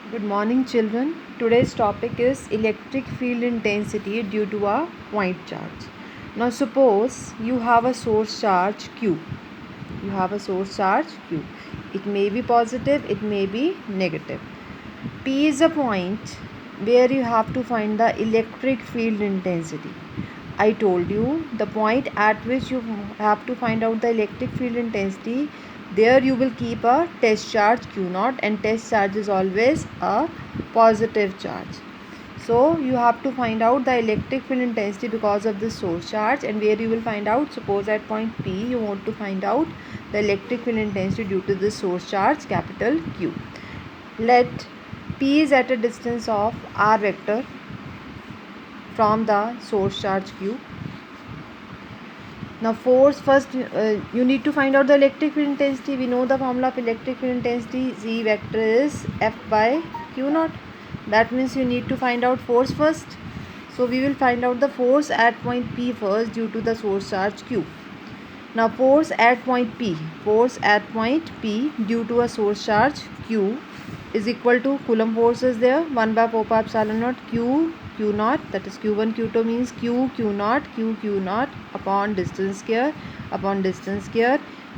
Good morning, children. Today's topic is electric field intensity due to a point charge. Now, suppose you have a source charge Q. You have a source charge Q. It may be positive, it may be negative. P is a point where you have to find the electric field intensity. I told you the point at which you have to find out the electric field intensity, there you will keep a test charge Q0, and test charge is always a positive charge. So you have to find out the electric field intensity because of the source charge, and where you will find out, suppose at point P you want to find out the electric field intensity due to the source charge capital Q. Let P is at a distance of r vector from the source charge Q. Now force first, you need to find out the electric field intensity. We know the formula of electric field intensity, Z vector is F by Q naught. That means you need to find out force first. So we will find out the force at point P first due to the source charge Q. Now force at point P due to a source charge Q is equal to Coulomb force is there, 1 by 4 pi epsilon naught Q naught, that is Q1 Q2 means Q naught upon distance square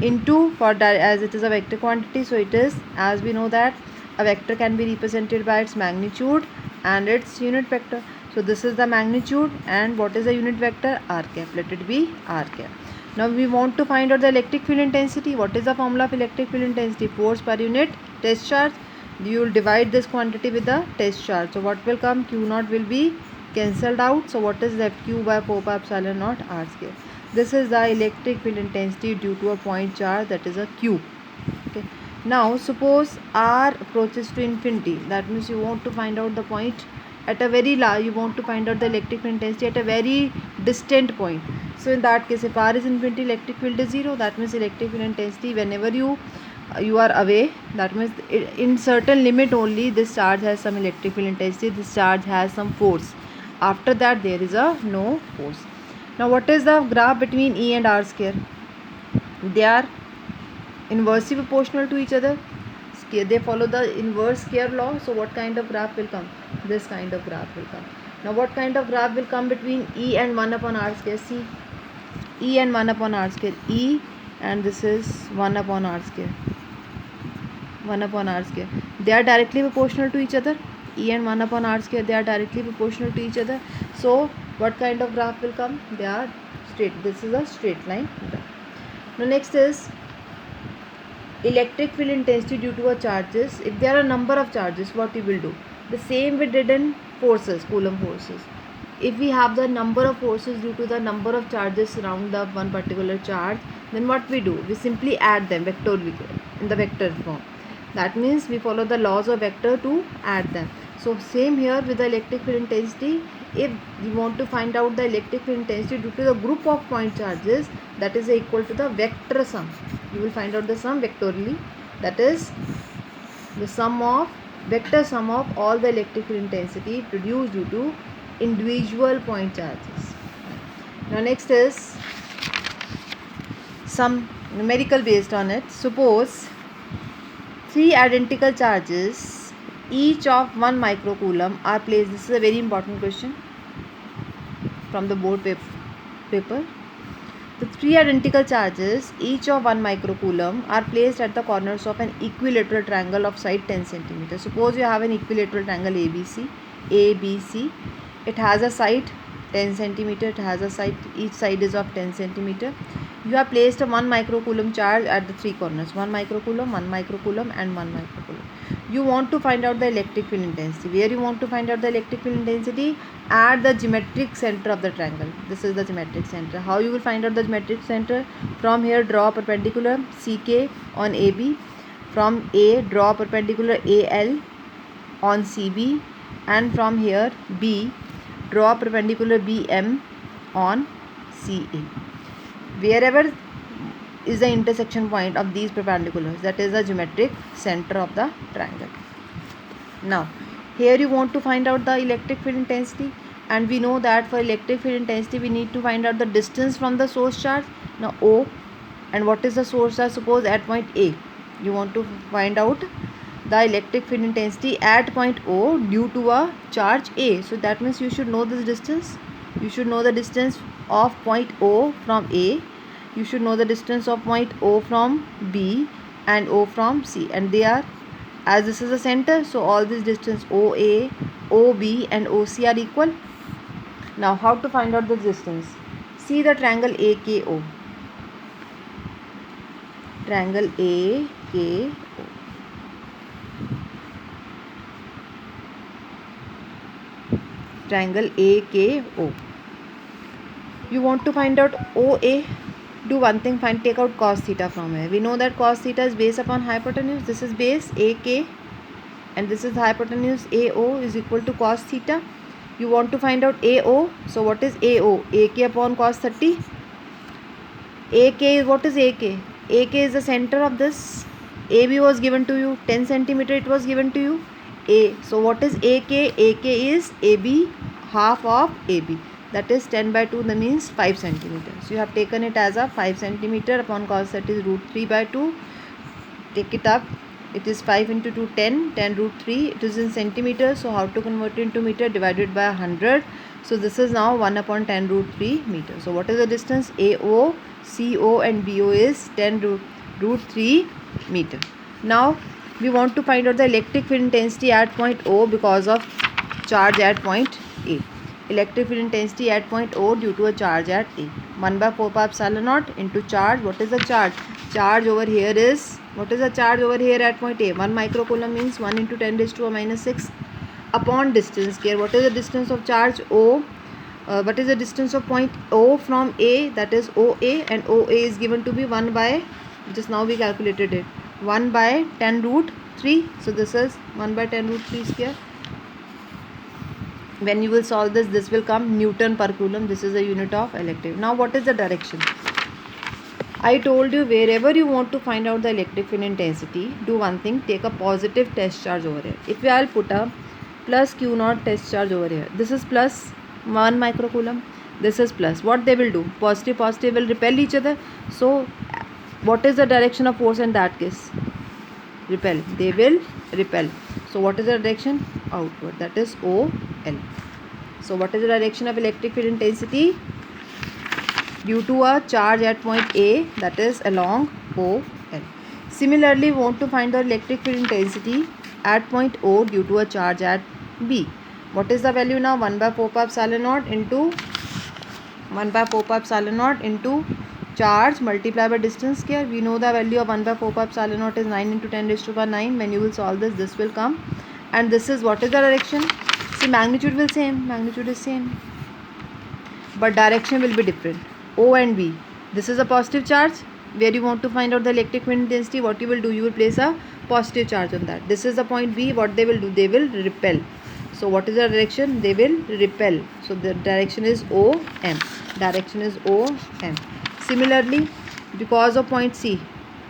into, for as it is a vector quantity, so it is, as we know that a vector can be represented by its magnitude and its unit vector. So this is the magnitude, and what is the unit vector? R cap. Let it be R cap. Now we want to find out the electric field intensity. What is the formula of electric field intensity? Force per unit test charge. You will divide this quantity with the test charge. So what will come? Q naught will be cancelled out. So what is left? Q by 4 pi epsilon naught R square. This is the electric field intensity due to a point charge, that is a Q. Okay. Now suppose R approaches to infinity. That means you want to find out the point at a very large, you want to find out the electric field intensity at a very distant point. So in that case, if R is infinity, electric field is 0. That means electric field intensity whenever you are away, that means in certain limit only this charge has some electric field intensity, this charge has some force. After that there is a no force. Now what is the graph between E and R square? They are inversely proportional to each other. They follow the inverse square law. So what kind of graph will come? This kind of graph will come. Now what kind of graph will come between E and 1 upon R square? See, E and 1 upon R square, E, and this is 1 upon R square, 1 upon R square. They are directly proportional to each other. E and 1 upon R square, they are directly proportional to each other. So what kind of graph will come? They are straight. This is a straight line graph. Now next is electric field intensity due to a charges. If there are a number of charges, what we will do? The same we did in forces, Coulomb forces. If we have the number of forces due to the number of charges around the one particular charge, then what we do? We simply add them vectorally in the vector form. That means we follow the laws of vector to add them. So same here with the electric field intensity. If you want to find out the electric field intensity due to the group of point charges, that is equal to the vector sum. You will find out the sum vectorially, that is the sum of vector sum of all the electric field intensity produced due to individual point charges. Now next is some numerical based on it. Suppose three identical charges each of 1 microcoulomb are placed. This is a very important question from the board paper. The three identical charges each of 1 microcoulomb are placed at the corners of an equilateral triangle of side 10 cm. Suppose you have an equilateral triangle ABC. It has a side 10 cm. It has a side, each side is of 10 cm. You have placed a 1 microcoulomb charge at the three corners, 1 microcoulomb, 1 microcoulomb and 1 microcoulomb. You want to find out the electric field intensity. Where you want to find out the electric field intensity? At the geometric center of the triangle. This is the geometric center. How you will find out the geometric center? From here draw perpendicular CK on AB. From A draw perpendicular AL on CB, and from here B draw perpendicular BM on CA. Wherever is the intersection point of these perpendiculars, that is the geometric center of the triangle. Now here you want to find out the electric field intensity, and we know that for electric field intensity we need to find out the distance from the source charge. Now O, and what is the source charge? Suppose at point A you want to find out the electric field intensity at point O due to a charge A. So that means you should know this distance. You should know the distance of point O from A. You should know the distance of point O from B and O from C, and they are, as this is the center, so all this distance OA, OB and OC are equal. Now how to find out the distance? See the triangle AKO. Triangle AKO. Triangle AKO. You want to find out OA? Do one thing, take out cos theta from here. We know that cos theta is based upon hypotenuse. This is base AK and this is hypotenuse. AO is equal to cos theta. You want to find out AO. So what is AO? AK upon cos 30. AK is, what is AK? AK is the center of this. AB was given to you 10 centimeter. It was given to you. A. So what is AK? AK is AB, half of AB. That is 10 by 2, that means 5 centimeters. You have taken it as a 5 centimeter upon cos that is root 3 by 2. Take it up. It is 5 into 2, 10. 10 root 3. It is in centimeters. So how to convert it into meter? Divided by 100. So this is now 1 upon 10 root 3 meter. So what is the distance? AO, CO and BO is 10 root 3 meter. Now we want to find out the electric field intensity at point O because of charge at point A. Electric field intensity at point O due to a charge at A. 1 by 4 pi epsilon naught into charge. What is the charge? Charge over here is, what is the charge over here at point A? 1 microcoulomb means 1 into 10 raised to a minus 6 upon distance square. What is the distance of charge O? What is the distance of point O from A? That is OA, and OA is given to be 1 by, just now we calculated it, 1 by 10 root 3. So this is 1 by 10 root 3 square. When you will solve this will come Newton per coulomb. This is a unit of electric. Now what is the direction? I told you, wherever you want to find out the electric field intensity, do one thing, take a positive test charge over here. If I will put a plus Q naught test charge over here, this is plus 1 microcoulomb, this is plus, what they will do? Positive will repel each other. So what is the direction of force in that case? Repel. They will repel. So what is the direction? Outward. That is OL. So what is the direction of electric field intensity? Due to a charge at point A, that is along OL. Similarly, we want to find the electric field intensity at point O due to a charge at B. What is the value now? 1 by 4 pi epsilon naught into 1 by 4 pi epsilon naught into charge multiplied by distance square. We know the value of 1 by 4 pi epsilon naught is 9 into 10 raised to power 9. When you will solve this will come. And this is, what is the direction? See, magnitude will same. Magnitude is same. But direction will be different. O and B. This is a positive charge. Where you want to find out the electric field intensity, what you will do? You will place a positive charge on that. This is the point B. What they will do? They will repel. So what is the direction? They will repel. So the direction is OM. Direction is OM. Similarly, because of point C,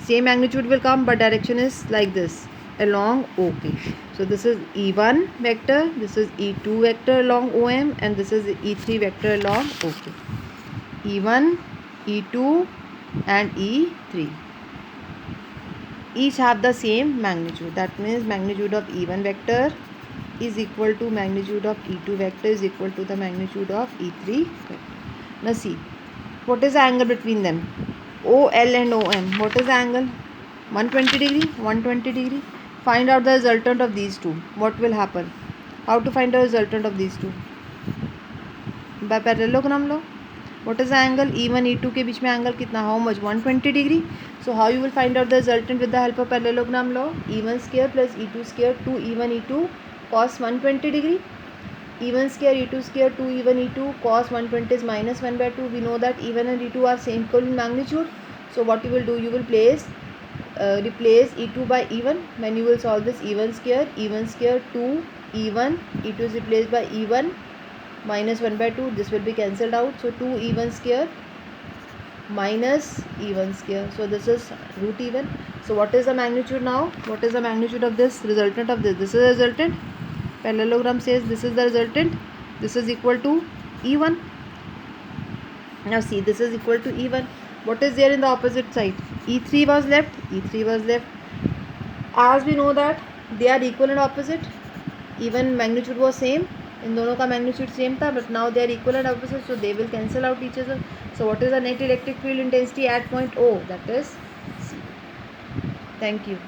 same magnitude will come, but direction is like this, along OK. So this is E1 vector, this is E2 vector along OM, and this is E3 vector along OK. E1, E2 and E3 each have the same magnitude. That means magnitude of E1 vector is equal to magnitude of E2 vector is equal to the magnitude of E3 vector. Now see, what is the angle between them? OL and OM. What is the angle? 120 degree, 120 degree. Find out the resultant of these two. What will happen? How to find the resultant of these two? By parallelogram law. What is the angle? E1 E2 के बीच में angle कितना? How much? 120 degree. So how you will find out the resultant with the help of parallelogram law? E1 square plus E2 square 2 E1 E2 cos 120 degree. E1 square E2 square 2 E1 E2 cos 120 is minus 1 by 2. We know that E1 and E2 are same equal in magnitude. So what you will do? You will replace E2 by E1. When you will solve this, E1 square 2 E1 E2 is replaced by E1 minus 1 by 2. This will be cancelled out. So 2 E1 square minus E1 square. So this is root E1. So what is the magnitude now? What is the magnitude of this? Resultant of this. This is the resultant. Parallelogram says this is the resultant. This is equal to E1. Now see, this is equal to E1. What is there in the opposite side? E3 was left. E3 was left. As we know that they are equal and opposite, even magnitude was same, इन दोनों का magnitude same था, but now they are equal and opposite, so they will cancel out each other. So what is the net electric field intensity at point O? That is C. Thank you.